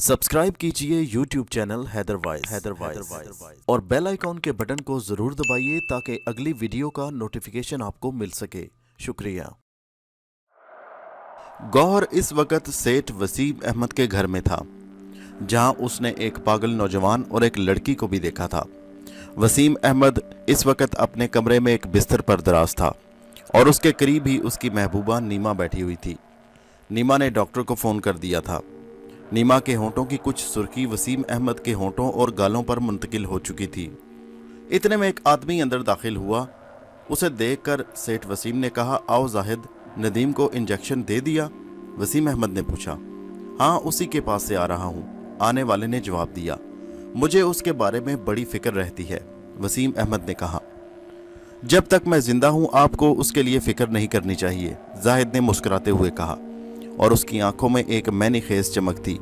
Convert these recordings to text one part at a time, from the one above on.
Subscribe कीजिए YouTube channel हैदरवाइज और bell icon के बटन को जरूर दबाइए ताकि अगली वीडियो का नोटिफिकेशन आपको मिल सके। शुक्रिया। गौहर इस वक्त सेठ वसीम अहमद के घर में था, जहां उसने एक पागल नौजवान और एक लड़की को भी देखा था। वसीम अहमद इस वक्त अपने कमरे में एक बिस्तर पर दराज था और उसके करीब ही उसकी महबूबा नीमा बैठी हुई थी। नीमा ने डॉक्टर को फ़ोन कर दिया था। नीमा के होंठों की कुछ सुर्खी वसीम अहमद के होंठों और गालों पर मुंतकिल हो चुकी थी। इतने में एक आदमी अंदर दाखिल हुआ। उसे देखकर सेठ वसीम ने कहा, आओ जाहिद, नदीम को इंजेक्शन दे दिया? वसीम अहमद ने पूछा। हाँ, उसी के पास से आ रहा हूँ, आने वाले ने जवाब दिया। मुझे उसके बारे में बड़ी फिक्र रहती है, वसीम अहमद ने कहा। जब तक मैं जिंदा हूँ आपको उसके लिए फिक्र नहीं करनी चाहिए, जाहिद ने मुस्कुराते हुए कहा और उसकी आंखों में एक मैनी खेज चमक थी।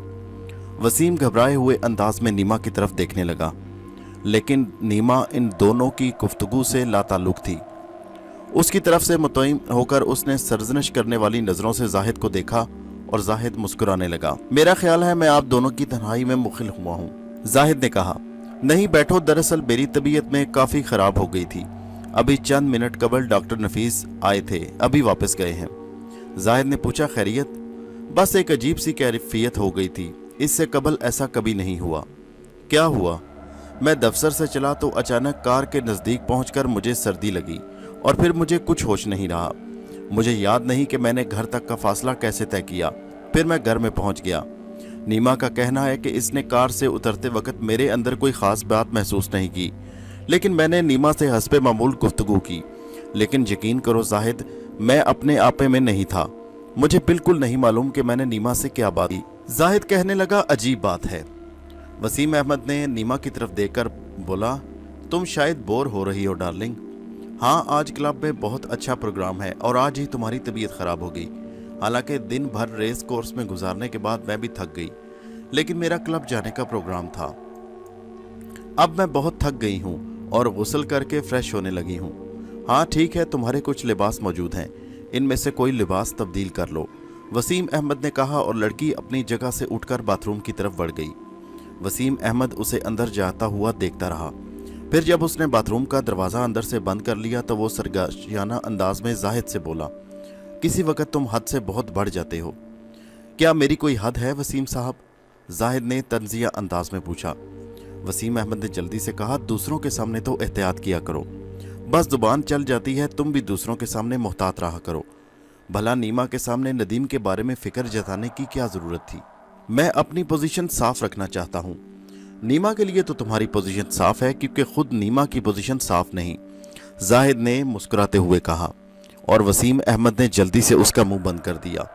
वसीम घबराए हुए अंदाज में नीमा की तरफ देखने लगा, लेकिन नीमा इन दोनों की गुफ्तगू से लाताल्लुक थी। उसकी तरफ से मुतमिन होकर उसने सरजनिश करने वाली नज़रों से जाहिद को देखा और जाहिद मुस्कुराने लगा। मेरा ख्याल है मैं आप दोनों की तन्हाई में मुखिल हुआ हूँ, जाहिद ने कहा। नहीं बैठो, दरअसल मेरी तबीयत में काफ़ी ख़राब हो गई थी। अभी चंद मिनट कबल डॉक्टर नफीस आए थे, अभी वापस गए हैं। जाहिद ने पूछा, खैरियत? बस एक अजीब सी कैफियत हो गई थी, इससे कबल ऐसा कभी नहीं हुआ। क्या हुआ? मैं दफ्तर से चला तो अचानक कार के नज़दीक पहुंचकर मुझे सर्दी लगी और फिर मुझे कुछ होश नहीं रहा। मुझे याद नहीं कि मैंने घर तक का फासला कैसे तय किया। फिर मैं घर में पहुंच गया। नीमा का कहना है कि इसने कार से उतरते वक्त मेरे अंदर कोई ख़ास बात महसूस नहीं की, लेकिन मैंने नीमा से हस्बे मामूल गुफ्तगू की। लेकिन यकीन करो जाहिद, मैं अपने आपे में नहीं था। मुझे बिल्कुल नहीं मालूम कि मैंने नीमा से क्या बात की। जाहिद कहने लगा, अजीब बात है। वसीम अहमद ने नीमा की तरफ देखकर बोला, तुम शायद बोर हो रही हो डार्लिंग। हाँ, आज क्लब में बहुत अच्छा प्रोग्राम है और आज ही तुम्हारी तबीयत खराब हो गई। हालांकि दिन भर रेस कोर्स में गुजारने के बाद मैं भी थक गई, लेकिन मेरा क्लब जाने का प्रोग्राम था। अब मैं बहुत थक गई हूँ और गुस्ल करके फ्रेश होने लगी हूँ। हाँ ठीक है, तुम्हारे कुछ लिबास मौजूद हैं, इनमें से कोई लिबास तब्दील कर लो, वसीम अहमद ने कहा और लड़की अपनी जगह से उठकर बाथरूम की तरफ बढ़ गई। वसीम अहमद उसे अंदर जाता हुआ देखता रहा। फिर जब उसने बाथरूम का दरवाज़ा अंदर से बंद कर लिया तो वो सरगशियाना अंदाज में जाहिद से बोला, किसी वक्त तुम हद से बहुत बढ़ जाते हो। क्या मेरी कोई हद है वसीम साहब? जाहिद ने तंजिया अंदाज में पूछा। वसीम अहमद ने जल्दी से कहा, दूसरों के सामने तो एहतियात किया करो, बस जुबान चल जाती है, तुम भी दूसरों के सामने मोहतात रहा करो। भला नीमा के सामने नदीम के बारे में फिक्र जताने की क्या ज़रूरत थी? मैं अपनी पोजीशन साफ रखना चाहता हूँ। नीमा के लिए तो तुम्हारी पोजीशन साफ है, क्योंकि खुद नीमा की पोजीशन साफ नहीं, जाहिद ने मुस्कुराते हुए कहा और वसीम अहमद ने जल्दी से उसका मुंह बंद कर दिया।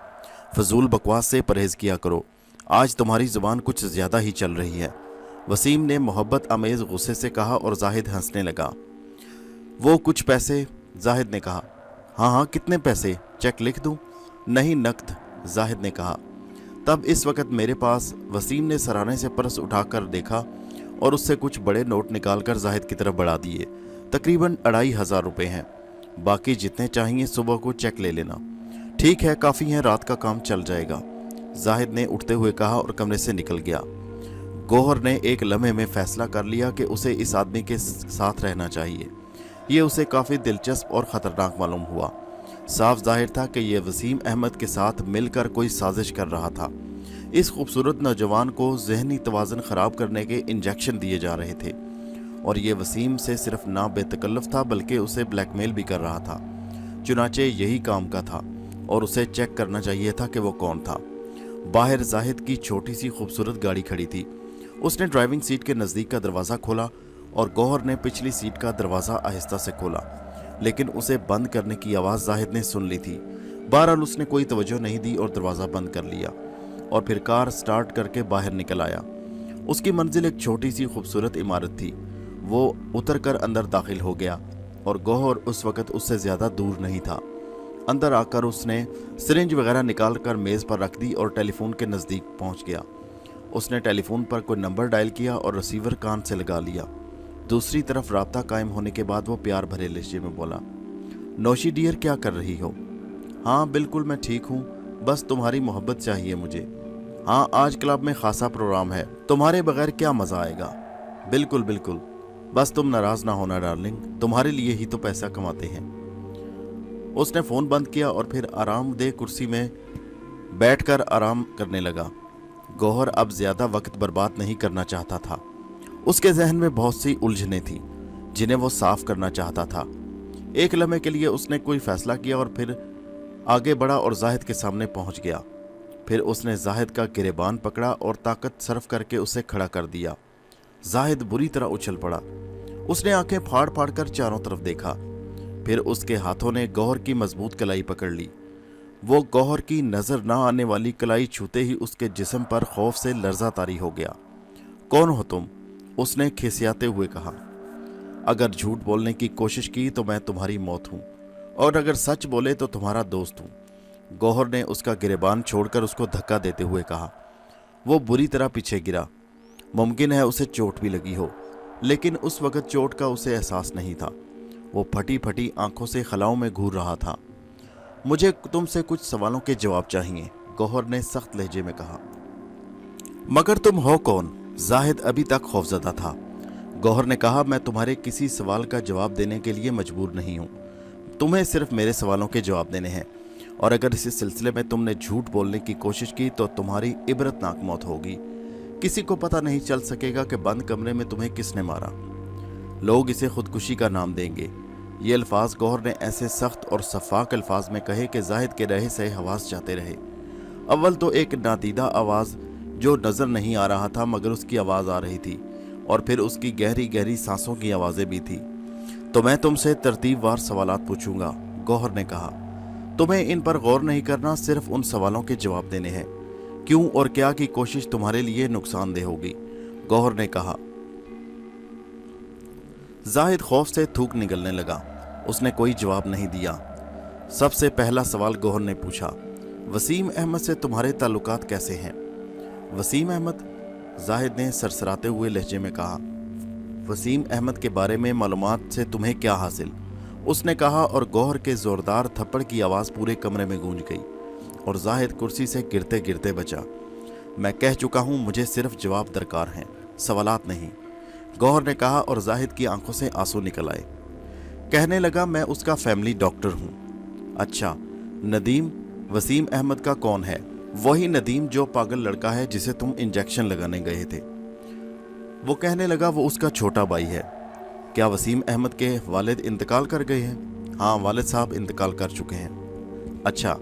फजूल बकवास से परहेज़ किया करो, आज तुम्हारी ज़ुबान कुछ ज़्यादा ही चल रही है, वसीम ने मोहब्बत आमेज़ गुस्से से कहा और जाहिद हंसने लगा। वो कुछ पैसे? जाहिद ने कहा। हाँ हाँ, कितने पैसे? चेक लिख दूं? नहीं, नकद, जाहिद ने कहा। तब इस वक्त मेरे पास, वसीम ने सराहने से पर्स उठाकर देखा और उससे कुछ बड़े नोट निकालकर जाहिद की तरफ बढ़ा दिए। तकरीबन 2500 रुपये हैं, बाकी जितने चाहिए सुबह को चेक ले लेना। ठीक है, काफ़ी है, रात का काम चल जाएगा, जाहिद ने उठते हुए कहा और कमरे से निकल गया। गौहर ने एक लम्हे में फैसला कर लिया कि उसे इस आदमी के साथ रहना चाहिए। ये उसे काफ़ी दिलचस्प और ख़तरनाक मालूम हुआ। साफ जाहिर था कि यह वसीम अहमद के साथ मिलकर कोई साजिश कर रहा था। इस खूबसूरत नौजवान को जहनी तवाज़ुन ख़राब करने के इंजेक्शन दिए जा रहे थे और ये वसीम से सिर्फ ना बेतकल्लफ था बल्कि उसे ब्लैकमेल भी कर रहा था। चुनाचे यही काम का था और उसे चेक करना चाहिए था कि वो कौन था। बाहर जाहिद की छोटी सी खूबसूरत गाड़ी खड़ी थी। उसने ड्राइविंग सीट के नज़दीक का दरवाज़ा खोला और गौहर ने पिछली सीट का दरवाज़ा आहिस्ता से खोला, लेकिन उसे बंद करने की आवाज़ जाहिद ने सुन ली थी। बहरहाल उसने कोई तवज्जो नहीं दी और दरवाज़ा बंद कर लिया और फिर कार स्टार्ट करके बाहर निकल आया। उसकी मंजिल एक छोटी सी खूबसूरत इमारत थी। वो उतर कर अंदर दाखिल हो गया और गौहर उस वक़्त उससे ज़्यादा दूर नहीं था। अंदर आकर उसने सिरिंज वगैरह निकाल कर मेज़ पर रख दी और टेलीफोन के नज़दीक पहुँच गया। उसने टेलीफोन पर कोई नंबर डायल किया और रिसीवर कान से लगा लिया। दूसरी तरफ राब्ता कायम होने के बाद वो प्यार भरे लहजे में बोला, नौशी डियर, क्या कर रही हो? हाँ बिल्कुल, मैं ठीक हूँ, बस तुम्हारी मोहब्बत चाहिए मुझे। हाँ, आज क्लब में खासा प्रोग्राम है, तुम्हारे बगैर क्या मजा आएगा। बिल्कुल बिल्कुल, बस तुम नाराज ना होना डार्लिंग, तुम्हारे लिए ही तो पैसा कमाते हैं। उसने फोन बंद किया और फिर आरामदेह कुर्सी में बैठकर आराम करने लगा। गौहर अब ज्यादा वक्त बर्बाद नहीं करना चाहता था। उसके जहन में बहुत सी उलझनें थी जिन्हें वो साफ करना चाहता था। एक लम्हे के लिए उसने कोई फैसला किया और फिर आगे बढ़ा और जाहिद के सामने पहुंच गया। फिर उसने जाहिद का गिरेबान पकड़ा और ताकत सर्फ करके उसे खड़ा कर दिया। जाहिद बुरी तरह उछल पड़ा। उसने आंखें फाड़ फाड़ कर चारों तरफ देखा। फिर उसके हाथों ने गौहर की मजबूत कलाई पकड़ ली। वो गौहर की नजर ना आने वाली कलाई छूते ही उसके जिस्म पर खौफ से लर्जा तारी हो गया। कौन हो तुम? उसने खिसियाते हुए कहा। अगर झूठ बोलने की कोशिश की तो मैं तुम्हारी मौत हूं, और अगर सच बोले तो तुम्हारा दोस्त हूं। गौहर ने उसका गिरेबान छोड़कर उसको धक्का देते हुए कहा। वो बुरी तरह पीछे गिरा। मुमकिन है उसे चोट भी लगी हो, लेकिन उस वक्त चोट का उसे एहसास नहीं था। वो फटी फटी आंखों से खलाओं में घूर रहा था। मुझे तुमसे कुछ सवालों के जवाब चाहिए, गौहर ने सख्त लहजे में कहा। मगर तुम हो कौन? जाहिद अभी तक खौफजदा था। गौहर ने कहा, मैं तुम्हारे किसी सवाल का जवाब देने के लिए मजबूर नहीं हूं। तुम्हें सिर्फ मेरे सवालों के जवाब देने हैं, और अगर इस सिलसिले में तुमने झूठ बोलने की कोशिश की तो तुम्हारी इबरतनाक मौत होगी। किसी को पता नहीं चल सकेगा कि बंद कमरे में तुम्हें किसने मारा। लोग इसे खुदकुशी का नाम देंगे। ये अल्फाज गौहर ने ऐसे सख्त और शफाक अल्फाज में कहे कि जाहिद के रहे से हवास जाते रहे। अव्वल तो एक नादीदा आवाज़ जो नज़र नहीं आ रहा था मगर उसकी आवाज़ आ रही थी, और फिर उसकी गहरी गहरी सांसों की आवाज़ें भी थी। तो मैं तुमसे तरतीबवार सवालात पूछूंगा, गौहर ने कहा। तुम्हें इन पर गौर नहीं करना, सिर्फ उन सवालों के जवाब देने हैं। क्यों और क्या की कोशिश तुम्हारे लिए नुकसानदेह होगी, गौहर ने कहा। जाहिद खौफ से थूक निकलने लगा। उसने कोई जवाब नहीं दिया। सबसे पहला सवाल गौहर ने पूछा, वसीम अहमद से तुम्हारे ताल्लुकात कैसे हैं? वसीम अहमद? जाहिद ने सरसराते हुए लहजे में कहा। वसीम अहमद के बारे में मालूमात से तुम्हें क्या हासिल? उसने कहा, और गौहर के जोरदार थप्पड़ की आवाज़ पूरे कमरे में गूंज गई और जाहिद कुर्सी से गिरते गिरते बचा। मैं कह चुका हूं, मुझे सिर्फ जवाब दरकार हैं, सवालात नहीं, गौहर ने कहा, और जाहिद की आंखों से आंसू निकल आए। कहने लगा, मैं उसका फैमिली डॉक्टर हूं। अच्छा, नदीम वसीम अहमद का कौन है? वही नदीम जो पागल लड़का है जिसे तुम इंजेक्शन लगाने गए थे। वो कहने लगा, वो उसका छोटा भाई है। क्या वसीम अहमद के वालिद इंतकाल कर गए हैं? हाँ, वालिद साहब इंतकाल कर चुके हैं। अच्छा,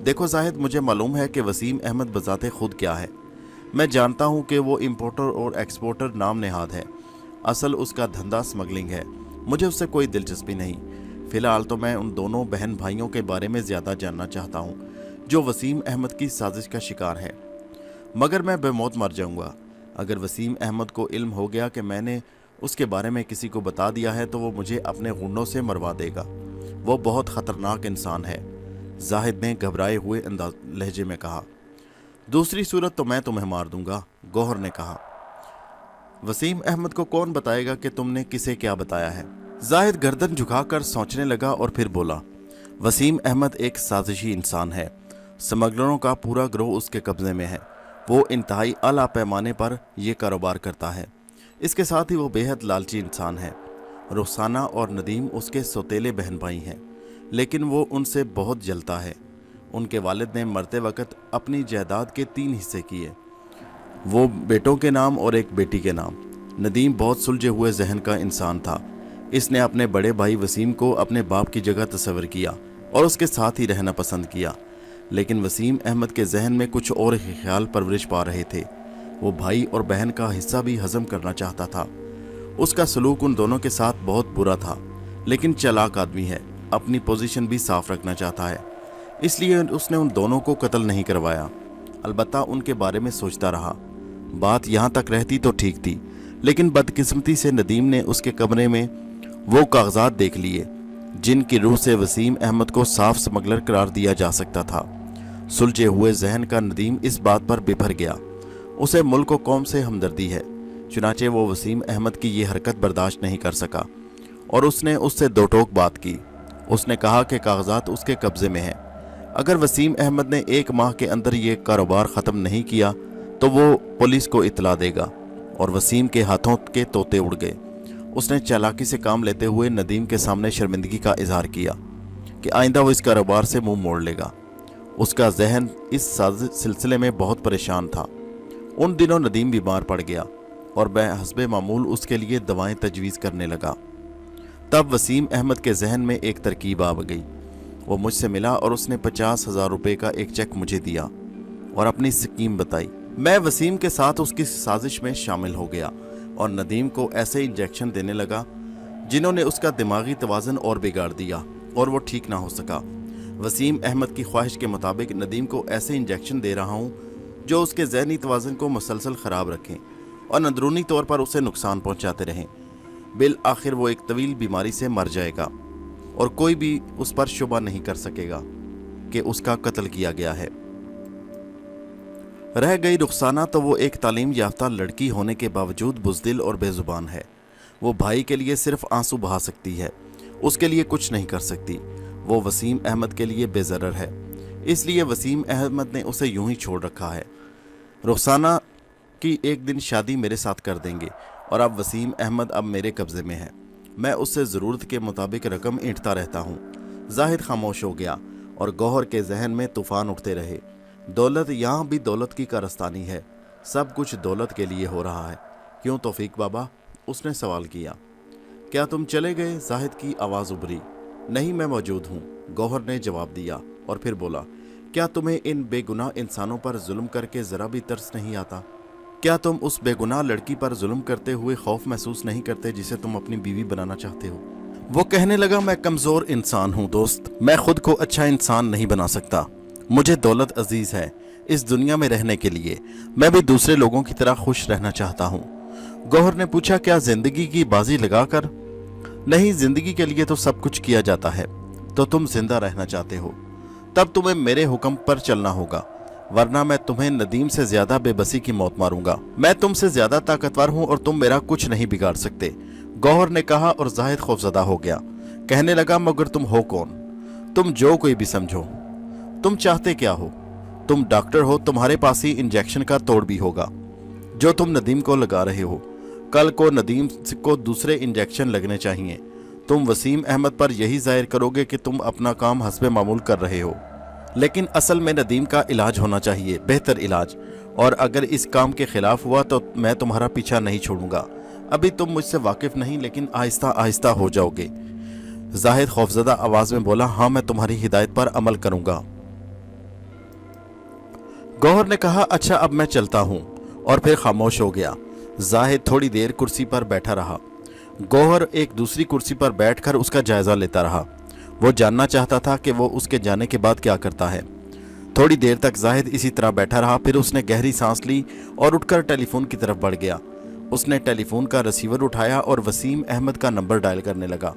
देखो जाहिद, मुझे मालूम है कि वसीम अहमद बजाते खुद क्या है। मैं जानता हूँ कि वो इम्पोर्टर और एक्सपोर्टर नाम नेहाद है। असल उसका धंधा स्मगलिंग है। मुझे उससे कोई दिलचस्पी नहीं। फ़िलहाल तो मैं उन दोनों बहन भाइयों के बारे में ज़्यादा जानना चाहता हूँ जो वसीम अहमद की साजिश का शिकार है। मगर मैं बेमौत मर जाऊँगा। अगर वसीम अहमद को इल्म हो गया कि मैंने उसके बारे में किसी को बता दिया है तो वो मुझे अपने घुंडों से मरवा देगा। वो बहुत ख़तरनाक इंसान है, जाहिद ने घबराए हुए लहजे में कहा। दूसरी सूरत तो मैं तुम्हें मार दूंगा, गौहर ने कहा। वसीम अहमद को कौन बताएगा कि तुमने किसे क्या बताया है? जाहिद गर्दन झुकाकर सोचने लगा और फिर बोला, वसीम अहमद एक साजिशी इंसान है। स्मगलरों का पूरा गिरोह उसके कब्जे में है। वो इंतहाई आला पैमाने पर यह कारोबार करता है। इसके साथ ही वो बेहद लालची इंसान है। रुखसाना और नदीम उसके सौतेले बहन भाई हैं, लेकिन वो उनसे बहुत जलता है। उनके वालिद ने मरते वक्त अपनी जायदाद के 3 हिस्से किए, वो बेटों के नाम और एक बेटी के नाम। नदीम बहुत सुलझे हुए जहन का इंसान था। इसने अपने बड़े भाई वसीम को अपने बाप की जगह तस्वर किया और उसके साथ ही रहना पसंद किया, लेकिन वसीम अहमद के जहन में कुछ और ही ख्याल परवरिश पा रहे थे। वो भाई और बहन का हिस्सा भी हजम करना चाहता था। उसका सलूक उन दोनों के साथ बहुत बुरा था, लेकिन चालाक आदमी है, अपनी पोजीशन भी साफ रखना चाहता है, इसलिए उसने उन दोनों को कत्ल नहीं करवाया। अलबत्ता उनके बारे में सोचता रहा। बात यहाँ तक रहती तो ठीक थी, लेकिन बदकिस्मती से नदीम ने उसके कमरे में वो कागजात देख लिए जिनकी रूह से वसीम अहमद को साफ स्मगलर करार दिया जा सकता था। सुलझे हुए जहन का नदीम इस बात पर बिफर गया। उसे मुल्क व कौम से हमदर्दी है, चुनाचे वो वसीम अहमद की ये हरकत बर्दाश्त नहीं कर सका और उसने उससे दो टोक बात की। उसने कहा कि कागजात उसके कब्जे में हैं। अगर वसीम अहमद ने 1 माह के अंदर ये कारोबार ख़त्म नहीं किया तो वो पुलिस को इतला देगा। और वसीम के हाथों के तोते उड़ गए। उसने चालाकी से काम लेते हुए नदीम के सामने शर्मिंदगी का इजहार किया कि आइंदा वो इस कारोबार से मुंह मोड़ लेगा। उसका जहन इस सिलसिले में बहुत परेशान था। उन दिनों नदीम बीमार पड़ गया और मैं हस्बे मामूल उसके लिए दवाएं तजवीज़ करने लगा। तब वसीम अहमद के जहन में एक तरकीब आ गई। वो मुझसे मिला और उसने 50,000 रुपये का एक चेक मुझे दिया और अपनी स्कीम बताई। मैं वसीम के साथ उसकी साजिश में शामिल हो गया और नदीम को ऐसे इंजेक्शन देने लगा जिन्होंने उसका दिमागी तवाज़न और बिगाड़ दिया और वो ठीक ना हो सका। वसीम अहमद की ख्वाहिश के मुताबिक नदीम को ऐसे इंजेक्शन दे रहा हूँ जो उसके ज़हनी तवाज़न को मुसलसल ख़राब रखें और अंदरूनी तौर पर उसे नुकसान पहुँचाते रहें। बिल आखिर वो एक तवील बीमारी से मर जाएगा और कोई भी उस पर शुबा नहीं कर सकेगा कि उसका कत्ल किया गया है। रह गई रुखसाना तो वो एक तालीम याफ्ता लड़की होने के बावजूद बुज़दिल और बेज़ुबान है। वो भाई के लिए सिर्फ आंसू बहा सकती है, उसके लिए कुछ नहीं कर सकती। वो वसीम अहमद के लिए बेज़रर है, इसलिए वसीम अहमद ने उसे यूं ही छोड़ रखा है। रुखसाना की एक दिन शादी मेरे साथ कर देंगे और अब वसीम अहमद अब मेरे कब्ज़े में है। मैं उससे ज़रूरत के मुताबिक रकम ऐंठता रहता हूँ। जाहिद खामोश हो गया और गौहर के जहन में तूफ़ान उठते रहे। दौलत, यहाँ भी दौलत की कारस्तानी है। सब कुछ दौलत के लिए हो रहा है, क्यों तौफीक बाबा? उसने सवाल किया। क्या तुम चले गए? जाहिद की आवाज़ उभरी। नहीं, मैं मौजूद हूँ, गौहर ने जवाब दिया और फिर बोला, क्या तुम्हें इन बेगुनाह इंसानों पर जुल्म करके ज़रा भी तरस नहीं आता? क्या तुम उस बेगुनाह लड़की पर जुल्म करते हुए खौफ महसूस नहीं करते जिसे तुम अपनी बीवी बनाना चाहते हो? वो कहने लगा, मैं कमज़ोर इंसान हूँ दोस्त, मैं खुद को अच्छा इंसान नहीं बना सकता। मुझे दौलत अजीज़ है इस दुनिया में रहने के लिए। मैं भी दूसरे लोगों की तरह खुश रहना चाहता हूँ। गौहर ने पूछा, क्या जिंदगी की बाजी लगाकर? नहीं, जिंदगी के लिए तो सब कुछ किया जाता है। तो तुम जिंदा रहना चाहते हो? तब तुम्हें मेरे हुक्म पर चलना होगा, वरना मैं तुम्हें नदीम से ज्यादा बेबसी की मौत मारूंगा। मैं तुमसे ज्यादा ताकतवर हूँ और तुम मेरा कुछ नहीं बिगाड़ सकते, गौहर ने कहा। और जाहिद खौफजदा हो गया। कहने लगा, मगर तुम हो कौन? तुम जो कोई भी समझो। तुम चाहते क्या हो? तुम डॉक्टर हो, तुम्हारे पास ही इंजेक्शन का तोड़ भी होगा जो तुम नदीम को लगा रहे हो। कल को नदीम को दूसरे इंजेक्शन लगने चाहिए। तुम वसीम अहमद पर यही जाहिर करोगे कि तुम अपना काम हस्बे मामूल कर रहे हो, लेकिन असल में नदीम का इलाज होना चाहिए, बेहतर इलाज। और अगर इस काम के खिलाफ हुआ तो मैं तुम्हारा पीछा नहीं छोड़ूंगा। अभी तुम मुझसे वाकिफ नहीं, लेकिन आहिस्ता आहिस्ता हो जाओगे। जाहिद खौफजदा आवाज में बोला, हाँ, मैं तुम्हारी हिदायत पर अमल करूंगा। गौहर ने कहा, अच्छा अब मैं चलता हूँ, और फिर खामोश हो गया। जाहिद थोड़ी देर कुर्सी पर बैठा रहा। गौहर एक दूसरी कुर्सी पर बैठकर उसका जायजा लेता रहा। वो जानना चाहता था कि वो उसके जाने के बाद क्या करता है। थोड़ी देर तक जाहिद इसी तरह बैठा रहा, फिर उसने गहरी सांस ली और उठकर टेलीफोन की तरफ बढ़ गया। उसने टेलीफोन का रिसीवर उठाया और वसीम अहमद का नंबर डायल करने लगा।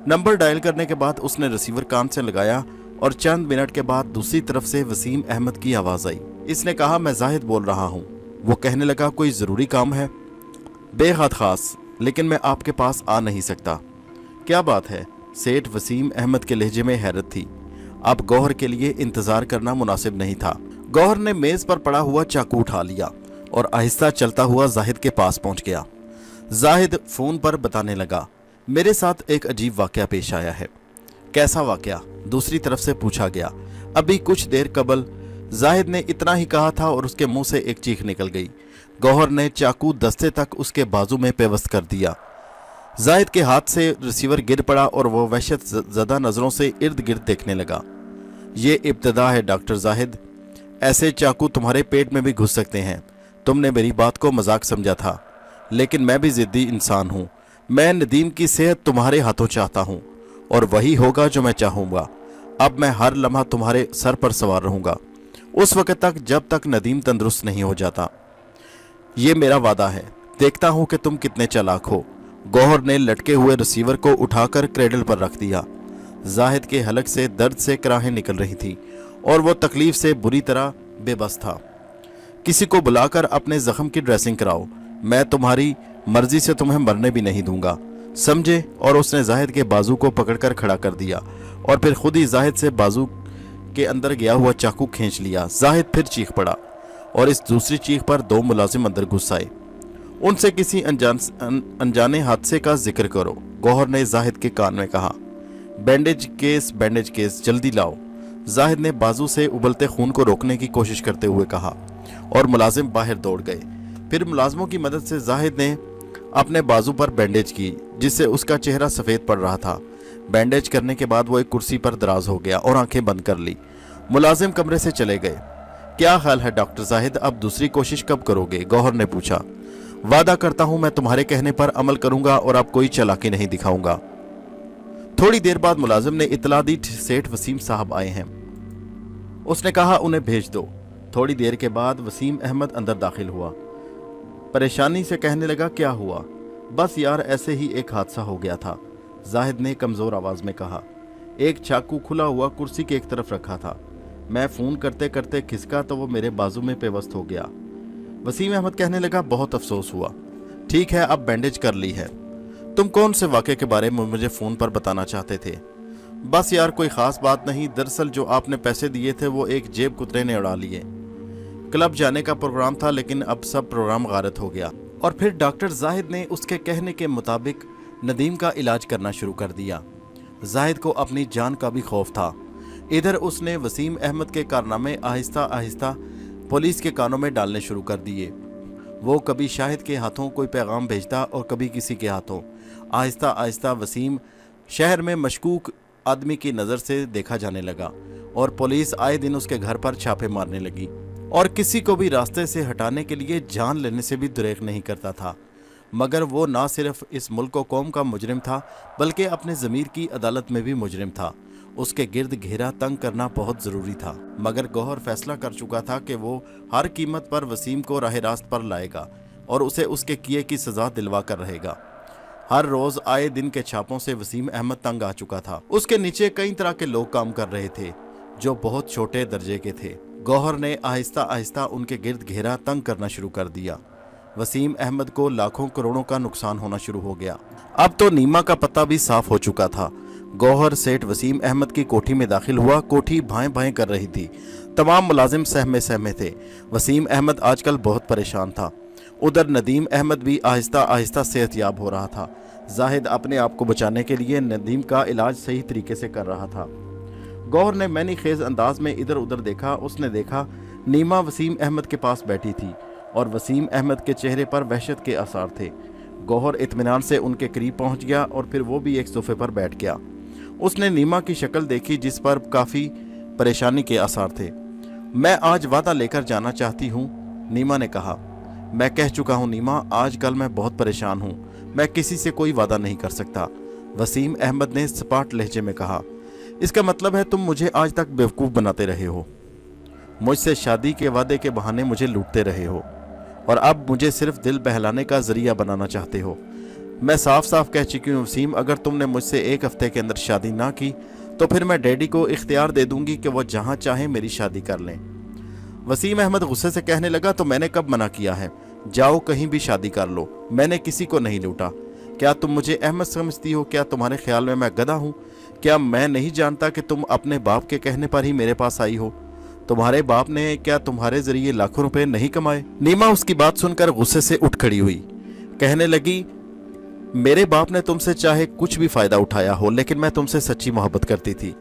नंबर डायल करने के बाद उसने रिसीवर कान से लगाया और चंद मिनट के बाद दूसरी तरफ से वसीम अहमद की आवाज़ आई। इसने कहा, मैं जाहिद बोल रहा हूँ। वो कहने लगा, कोई ज़रूरी काम है? बेहद ख़ास, लेकिन मैं आपके पास आ नहीं सकता। क्या बात है? सेठ वसीम अहमद के लहजे में हैरत थी। अब गौहर के लिए इंतज़ार करना मुनासिब नहीं था। गौहर ने मेज़ पर पड़ा हुआ चाकू उठा लिया और आहिस्ता चलता हुआ जाहिद के पास पहुंच गया। जाहिद फ़ोन पर बताने लगा, मेरे साथ एक अजीब वाक़या पेश आया है। कैसा वाक़या? दूसरी तरफ से पूछा गया। अभी कुछ देर कबल, जाहिद ने इतना ही कहा था और उसके मुंह से एक चीख निकल गई। गौहर ने चाकू दस्ते तक उसके बाजू में पेवस्त कर दिया। जाहिद के हाथ से रिसीवर गिर पड़ा और वो वहशत ज़दा नज़रों से इर्द गिर्द देखने लगा। ये इब्तदा है डॉक्टर जाहिद, ऐसे चाकू तुम्हारे पेट में भी घुस सकते हैं। तुमने मेरी बात को मजाक समझा था, लेकिन मैं भी ज़िद्दी इंसान हूँ। मैं नदीम की सेहत तुम्हारे हाथों चाहता हूँ और वही होगा जो मैं चाहूँगा। अब मैं हर लम्हा तुम्हारे सर पर सवार रहूँगा, उस वक़्त तक जब तक नदीम तंदुरुस्त नहीं हो जाता। ये मेरा वादा है। देखता हूँ कि तुम कितने चालाक हो। गौहर ने लटके हुए रिसीवर को उठाकर क्रेडल पर रख दिया। जाहिद के हलक से दर्द से कराहें निकल रही थी और वो तकलीफ से बुरी तरह बेबस था। किसी को बुलाकर अपने जख्म की ड्रेसिंग कराओ, मैं तुम्हारी मर्जी से तुम्हें मरने भी नहीं दूंगा, समझे? और उसने जाहिद के बाजू को पकड़कर खड़ा कर दिया और फिर खुद ही जाहिद से बाजू के अंदर गया हुआ चाकू खींच लिया। जाहिद फिर चीख पड़ा और इस दूसरी चीख पर 2 मुलाजिम अंदर घुस आए। उनसे किसी अनजाने हादसे का जिक्र करो, गौहर ने जाहिद के कान में कहा। बैंडेज केस जल्दी लाओ, जाहिद ने बाजू से उबलते खून को रोकने की कोशिश करते हुए कहा और मुलाजिम बाहर दौड़ गए। फिर मुलाजिमों की मदद से जाहिद ने अपने बाजू पर बैंडेज की, जिससे उसका चेहरा सफ़ेद पड़ रहा था। बैंडेज करने के बाद वो एक कुर्सी पर दराज हो गया और आंखें बंद कर ली। मुलाजिम कमरे से चले गए। क्या हाल है डॉक्टर जाहिद, अब दूसरी कोशिश कब करोगे? गौहर ने पूछा। वादा करता हूं मैं तुम्हारे कहने पर अमल करूंगा और अब कोई चालाकी नहीं दिखाऊंगा। थोड़ी देर बाद मुलाजिम ने इतला दी सेठ वसीम साहब आए हैं। उसने कहा उन्हें भेज दो। थोड़ी देर के बाद वसीम अहमद अंदर दाखिल हुआ। परेशानी से कहने लगा, क्या हुआ? बस यार ऐसे ही एक हादसा हो गया था, जाहिद ने कमज़ोर आवाज़ में कहा। एक चाकू खुला हुआ कुर्सी के एक तरफ रखा था। मैं फ़ोन करते करते खिसका तो वो मेरे बाजू में पेवस्त हो गया। वसीम अहमद कहने लगा, बहुत अफसोस हुआ। ठीक है, अब बैंडेज कर ली है। तुम कौन से वाक़े के बारे में मुझे फ़ोन पर बताना चाहते थे? बस यार कोई ख़ास बात नहीं, दरअसल जो आपने पैसे दिए थे वो एक जेब कुतरे ने उड़ा लिए। क्लब जाने का प्रोग्राम था लेकिन अब सब प्रोग्राम गारत हो गया। और फिर डॉक्टर जाहिद ने उसके कहने के मुताबिक नदीम का इलाज करना शुरू कर दिया। जाहिद को अपनी जान का भी खौफ था। इधर उसने वसीम अहमद के कारनामे आहिस्ता आहिस्ता पुलिस के कानों में डालने शुरू कर दिए। वो कभी शाहिद के हाथों कोई पैगाम भेजता और कभी किसी के हाथों। आहिस्ता आहिस्ता वसीम शहर में मशकूक आदमी की नज़र से देखा जाने लगा और पुलिस आए दिन उसके घर पर छापे मारने लगी और किसी को भी रास्ते से हटाने के लिए जान लेने से भी दुरेक नहीं करता था। मगर वो ना सिर्फ इस मुल्क व कौम का मुजरिम था बल्कि अपने ज़मीर की अदालत में भी मुजरिम था। उसके गिर्द घेरा तंग करना बहुत ज़रूरी था। मगर गौहर फैसला कर चुका था कि वो हर कीमत पर वसीम को राह रास्त पर लाएगा और उसे उसके किए की सज़ा दिलवा कर रहेगा। हर रोज़ आए दिन के छापों से वसीम अहमद तंग आ चुका था। उसके नीचे कई तरह के लोग काम कर रहे थे जो बहुत छोटे दर्जे के थे। गौहर ने आहिस्ता आहिस्ता उनके गिर्द घेरा तंग करना शुरू कर दिया। वसीम अहमद को लाखों करोड़ों का नुकसान होना शुरू हो गया। अब तो नीमा का पता भी साफ हो चुका था। गौहर सेठ वसीम अहमद की कोठी में दाखिल हुआ। कोठी भाएं भाएं कर रही थी। तमाम मुलाजिम सहमे थे। वसीम अहमद आजकल बहुत परेशान था। उधर नदीम अहमद भी आहिस्ता आहिस्ता सेहतयाब हो रहा था। जाहिद अपने आप को बचाने के लिए नदीम का इलाज सही तरीके से कर रहा था। गौहर ने मैनी खेज अंदाज में इधर उधर देखा। उसने देखा नीमा वसीम अहमद के पास बैठी थी और वसीम अहमद के चेहरे पर वहशत के आसार थे। गौहर इत्मीनान से उनके करीब पहुंच गया और फिर वो भी एक सोफे पर बैठ गया। उसने नीमा की शक्ल देखी जिस पर काफ़ी परेशानी के आसार थे। मैं आज वादा लेकर जाना चाहती हूँ, नीमा ने कहा। मैं कह चुका हूँ नीमा, आजकल मैं बहुत परेशान हूँ, मैं किसी से कोई वादा नहीं कर सकता, वसीम अहमद ने सपाट लहजे में कहा। इसका मतलब है तुम मुझे आज तक बेवकूफ़ बनाते रहे हो, मुझसे शादी के वादे के बहाने मुझे लूटते रहे हो और अब मुझे सिर्फ दिल बहलाने का जरिया बनाना चाहते हो। मैं साफ साफ कह चुकी हूँ वसीम, अगर तुमने मुझसे एक हफ्ते के अंदर शादी ना की तो फिर मैं डैडी को इख्तियार दे दूंगी कि वो जहाँ चाहे मेरी शादी कर लें। वसीम अहमद गुस्से से कहने लगा, तो मैंने कब मना किया है? जाओ कहीं भी शादी कर लो, मैंने किसी को नहीं लूटा। क्या तुम मुझे अहमद समझती हो? क्या तुम्हारे ख्याल में मैं गधा हूँ? क्या मैं नहीं जानता कि तुम अपने बाप के कहने पर ही मेरे पास आई हो? तुम्हारे बाप ने क्या तुम्हारे जरिए लाखों रुपए नहीं कमाए? नीमा उसकी बात सुनकर गुस्से से उठ खड़ी हुई। कहने लगी, मेरे बाप ने तुमसे चाहे कुछ भी फ़ायदा उठाया हो, लेकिन मैं तुमसे सच्ची मोहब्बत करती थी।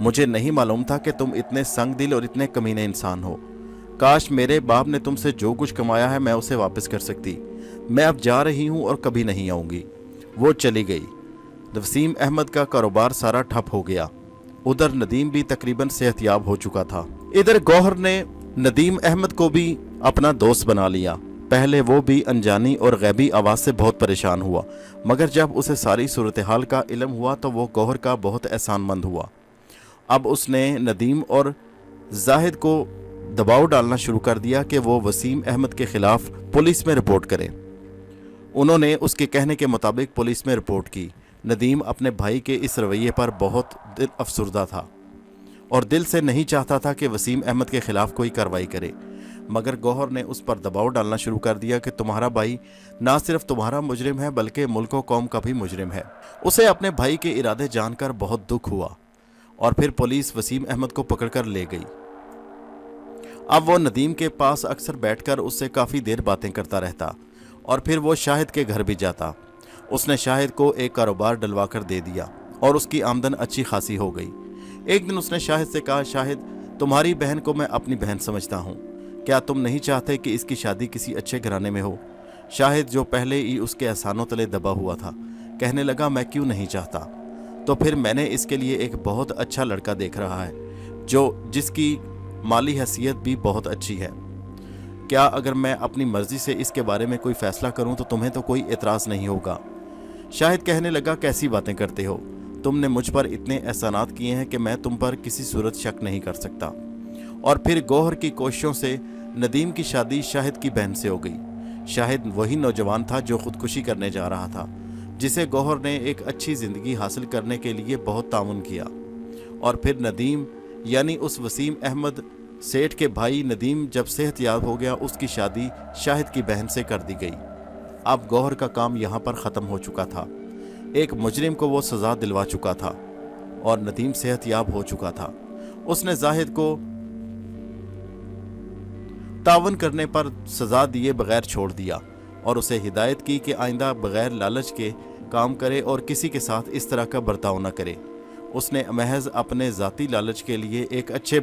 मुझे नहीं मालूम था कि तुम इतने संग दिल और इतने कमीने इंसान हो। काश मेरे बाप ने तुमसे जो कुछ कमाया है मैं उसे वापस कर सकती। मैं अब जा रही हूँ और कभी नहीं आऊँगी। वो चली गई। वसीम अहमद का कारोबार सारा ठप हो गया। उधर नदीम भी तकरीबन सेहतयाब हो चुका था। इधर गौहर ने नदीम अहमद को भी अपना दोस्त बना लिया। पहले वो भी अनजानी और गैबी आवाज़ से बहुत परेशान हुआ, मगर जब उसे सारी सूरत हाल का इल्म हुआ तो वो गौहर का बहुत एहसानमंद हुआ। अब उसने नदीम और जाहिद को दबाव डालना शुरू कर दिया कि वो वसीम अहमद के ख़िलाफ़ पुलिस में रिपोर्ट करें। उन्होंने उसके कहने के मुताबिक पुलिस में रिपोर्ट की। नदीम अपने भाई के इस रवैये पर बहुत दिल अफसुर्दा था और दिल से नहीं चाहता था कि वसीम अहमद के ख़िलाफ़ कोई कार्रवाई करे, मगर गौहर ने उस पर दबाव डालना शुरू कर दिया कि तुम्हारा भाई ना सिर्फ तुम्हारा मुजरिम है बल्कि मुल्क व कौम का भी मुजरिम है। उसे अपने भाई के इरादे जानकर बहुत दुख हुआ और फिर पुलिस वसीम अहमद को पकड़कर ले गई। अब वो ندیم کے پاس اکثر بیٹھ کر اس سے کافی دیر باتیں کرتا رہتا اور پھر وہ شاہد کے گھر بھی جاتا۔ اس نے شاہد کو ایک کاروبار ڈلوا کر دے دیا اور اس کی آمدن اچھی خاصی ہو گئی۔ ایک دن اس نے شاہد سے کہا، شاہد تمہاری بہن کو میں اپنی بہن سمجھتا ہوں، کیا تم نہیں چاہتے کہ اس کی شادی کسی اچھے گھرانے میں ہو؟ شاہد جو پہلے ہی اس کے احسانوں تلے دبا ہوا تھا کہنے لگا، میں کیوں نہیں چاہتا؟ تو پھر میں نے اس کے لیے ایک بہت اچھا لڑکا دیکھ رہا ہے جس کی مالی حیثیت بھی بہت اچھی ہے۔ کیا اگر میں اپنی مرضی سے اس کے بارے میں کوئی فیصلہ کروں تو تمہیں تو کوئی اعتراض نہیں ہوگا؟ شاہد کہنے لگا، کیسی باتیں کرتے ہو؟ تم نے مجھ پر اتنے احسانات کیے ہیں کہ میں تم پر کسی صورت شک نہیں کر سکتا۔ اور پھر گوہر کی کوششوں سے ندیم کی شادی شاہد کی بہن سے ہو گئی۔ شاہد وہی نوجوان تھا جو خودکشی کرنے جا رہا تھا، جسے گوہر نے ایک اچھی زندگی حاصل کرنے کے لیے بہت تعاون کیا۔ اور پھر ندیم یعنی اس وسیم احمد سیٹھ کے بھائی ندیم جب صحت یاب ہو گیا، اس کی شادی شاہد کی بہن سے کر دی گئی۔ اب گوہر کا کام یہاں پر ختم ہو چکا تھا۔ ایک مجرم کو وہ سزا دلوا چکا تھا اور ندیم صحت یاب ہو چکا تھا۔ اس نے زاہد کو تعاون کرنے پر سزا دیے بغیر چھوڑ دیا اور اسے ہدایت کی کہ آئندہ بغیر لالچ کے کام کرے اور کسی کے ساتھ اس طرح کا برتاؤ نہ کرے۔ اس نے محض اپنے ذاتی لالچ کے لیے ایک اچھے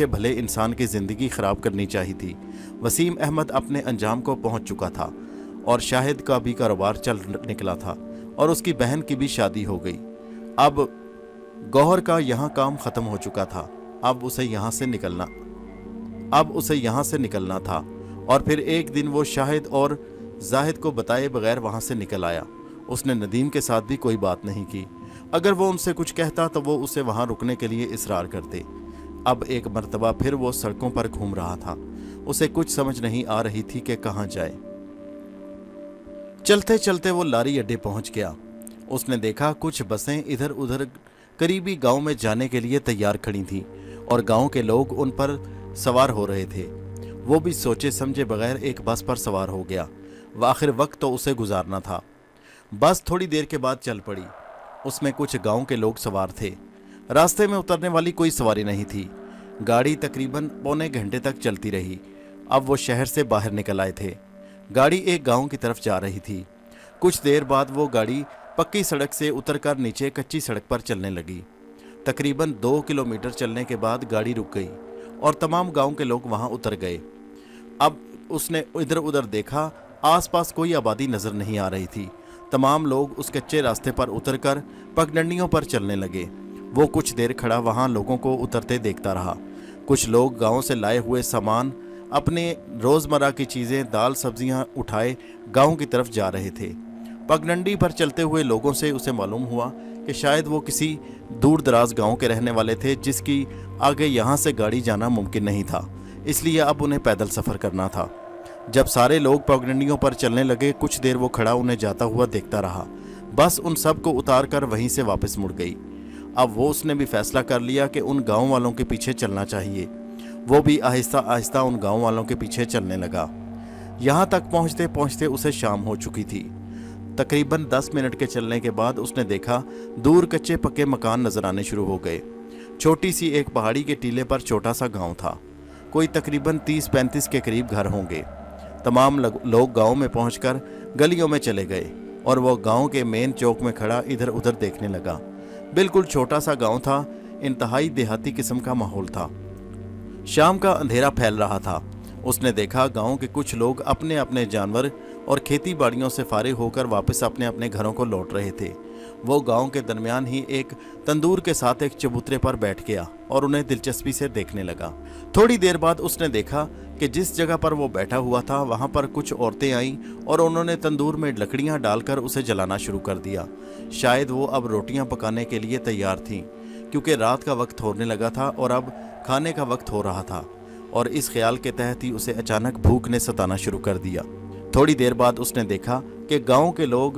بھلے انسان کی زندگی خراب کرنی چاہی تھی۔ وسیم احمد اپنے انجام کو پہنچ چکا تھا اور شاہد کا بھی کاروبار چل نکلا تھا اور اس کی بہن کی بھی شادی ہو گئی۔ اب گوہر کا یہاں کام ختم ہو چکا تھا۔ اب اسے یہاں سے نکلنا تھا۔ اور پھر ایک دن وہ شاہد اور زاہد کو بتائے بغیر وہاں سے نکل آیا۔ اس نے ندیم کے ساتھ بھی کوئی بات نہیں کی۔ اگر وہ ان سے کچھ کہتا تو وہ اسے وہاں رکنے کے لیے اصرار کرتے۔ اب ایک مرتبہ پھر وہ سڑکوں پر گھوم رہا تھا۔ اسے کچھ سمجھ نہیں آ رہی تھی کہ کہاں جائے۔ چلتے چلتے وہ لاری اڈے پہنچ گیا۔ اس نے دیکھا کچھ بسیں ادھر ادھر قریبی گاؤں میں جانے کے لیے تیار کھڑی تھیں اور گاؤں کے لوگ ان پر سوار ہو رہے تھے۔ وہ بھی سوچے سمجھے بغیر ایک بس پر سوار ہو گیا۔ آخر وقت تو اسے گزارنا تھا۔ بس تھوڑی دیر کے بعد چل پڑی۔ اس میں کچھ گاؤں کے لوگ سوار تھے۔ راستے میں اترنے والی کوئی سواری نہیں تھی۔ گاڑی تقریباً پونے گھنٹے تک چلتی رہی۔ اب وہ شہر سے باہر نکل آئے تھے۔ گاڑی ایک گاؤں کی طرف جا رہی تھی۔ کچھ دیر بعد وہ گاڑی پکی سڑک سے اتر کر نیچے کچی سڑک پر چلنے لگی۔ تقریباً 2 کلومیٹر چلنے کے بعد گاڑی رک گئی اور تمام گاؤں کے لوگ وہاں اتر گئے۔ اب اس نے ادھر ادھر دیکھا، آس پاس کوئی آبادی نظر نہیں آ رہی تھی۔ تمام لوگ اس کچے راستے پر اتر کر پگڈنڈیوں پر چلنے لگے۔ وہ کچھ دیر کھڑا وہاں لوگوں کو اترتے دیکھتا رہا۔ کچھ لوگ گاؤں سے لائے ہوئے سامان، اپنے روزمرہ کی چیزیں، دال سبزیاں اٹھائے گاؤں کی طرف جا رہے تھے۔ پگڈنڈی پر چلتے ہوئے لوگوں سے اسے معلوم ہوا کہ شاید وہ کسی دور دراز گاؤں کے رہنے والے تھے جس کی آگے یہاں سے گاڑی جانا ممکن نہیں تھا، اس لیے اب انہیں پیدل سفر کرنا تھا۔ جب سارے لوگ پگڈنڈیوں پر چلنے لگے، کچھ دیر وہ کھڑا انہیں جاتا ہوا دیکھتا رہا۔ بس ان سب کو اتار کر وہیں سے واپس مڑ گئی۔ اب اس نے بھی فیصلہ کر لیا کہ ان گاؤں والوں کے پیچھے چلنا چاہیے۔ وہ بھی آہستہ آہستہ ان گاؤں والوں کے پیچھے چلنے لگا۔ یہاں تک پہنچتے پہنچتے اسے شام ہو چکی تھی۔ تقریباً 10 منٹ کے چلنے کے بعد اس نے دیکھا دور کچے پکے مکان نظر آنے شروع ہو گئے۔ چھوٹی سی ایک پہاڑی کے ٹیلے پر چھوٹا سا گاؤں تھا۔ کوئی تقریباً 30-35 کے قریب گھر ہوں گے۔ تمام لوگ گاؤں میں پہنچ کر گلیوں میں چلے گئے اور وہ گاؤں کے مین چوک میں کھڑا ادھر ادھر دیکھنے لگا۔ بالکل چھوٹا سا گاؤں تھا، انتہائی دیہاتی قسم کا ماحول تھا۔ شام کا اندھیرا پھیل رہا تھا۔ اس نے دیکھا گاؤں کے کچھ لوگ اپنے اپنے جانور اور کھیتی باڑیوں سے فارغ ہو کر واپس اپنے اپنے گھروں کو لوٹ رہے تھے۔ وہ گاؤں کے درمیان ہی ایک تندور کے ساتھ ایک چبوترے پر بیٹھ گیا اور انہیں دلچسپی سے دیکھنے لگا۔ تھوڑی دیر بعد اس نے دیکھا کہ جس جگہ پر وہ بیٹھا ہوا تھا وہاں پر کچھ عورتیں آئیں اور انہوں نے تندور میں لکڑیاں ڈال کر اسے جلانا شروع کر دیا۔ شاید وہ اب روٹیاں پکانے کے لیے تیار تھیں، کیونکہ رات کا وقت ہونے لگا تھا اور اب کھانے کا وقت ہو رہا تھا، اور اس خیال کے تحت ہی اسے اچانک بھوک نے ستانا شروع کر دیا۔ تھوڑی دیر بعد اس نے دیکھا کہ گاؤں کے لوگ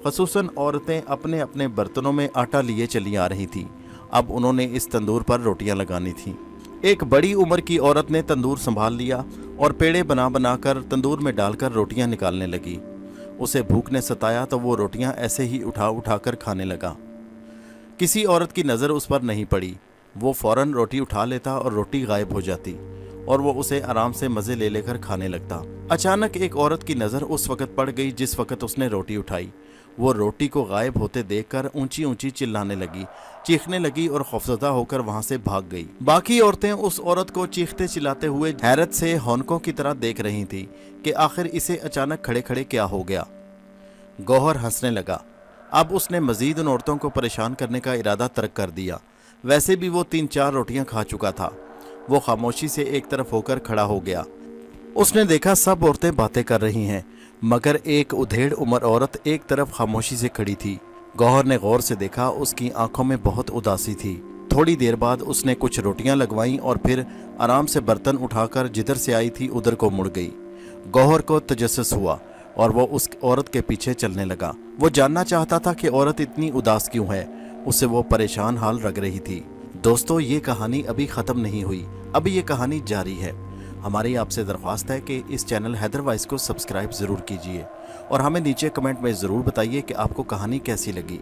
خصوصاً عورتیں اپنے اپنے برتنوں میں آٹا لیے چلی آ رہی تھیں۔ اب انہوں نے اس تندور پر روٹیاں لگانی تھیں۔ ایک بڑی عمر کی عورت نے تندور سنبھال لیا اور پیڑے بنا بنا کر تندور میں ڈال کر روٹیاں نکالنے لگی۔ اسے بھوک نے ستایا تو وہ روٹیاں ایسے ہی اٹھا اٹھا کر کھانے لگا۔ کسی عورت کی نظر اس پر نہیں پڑی۔ वो फौरन रोटी उठा लेता और रोटी गायब हो जाती और वो उसे आराम से मज़े ले लेकर खाने लगता। अचानक एक औरत की नज़र उस वक़्त पड़ गई जिस वक़्त उसने रोटी उठाई। वो रोटी को गायब होते देखकर ऊंची ऊंची चिल्लाने लगी, चीखने लगी और खौफजदा होकर वहां से भाग गई। बाकी औरतें उस औरत को चीखते चिल्लाते हुए हैरत से हौनकों की तरह देख रही थी कि आखिर इसे अचानक खड़े खड़े क्या हो गया। गौहर हंसने लगा। अब उसने मजीद उन औरतों को परेशान करने का इरादा तर्क कर दिया। वैसे भी वो 3-4 रोटियां खा चुका था। वो खामोशी से एक तरफ होकर खड़ा हो गया। उसने देखा सब औरतें बातें कर रही हैं, मगर एक उधेड़ उम्र औरत एक तरफ खामोशी से खड़ी थी। गौहर ने गौर से देखा, उसकी आंखों में बहुत उदासी थी। थोड़ी देर बाद उसने कुछ रोटियां लगवाईं और फिर आराम से बर्तन उठाकर जिधर से आई थी उधर को मुड़ गई। गौहर को तजस्सुस हुआ और वो उस औरत के पीछे चलने लगा। वो जानना चाहता था कि औरत इतनी उदास क्यों है। उसे वो परेशान हाल लग रही थी। दोस्तों, ये कहानी अभी ख़त्म नहीं हुई, अभी ये कहानी जारी है। हमारी आपसे दरख्वास्त है कि इस चैनल हैदर वॉइस को सब्सक्राइब ज़रूर कीजिए और हमें नीचे कमेंट में ज़रूर बताइए कि आपको कहानी कैसी लगी।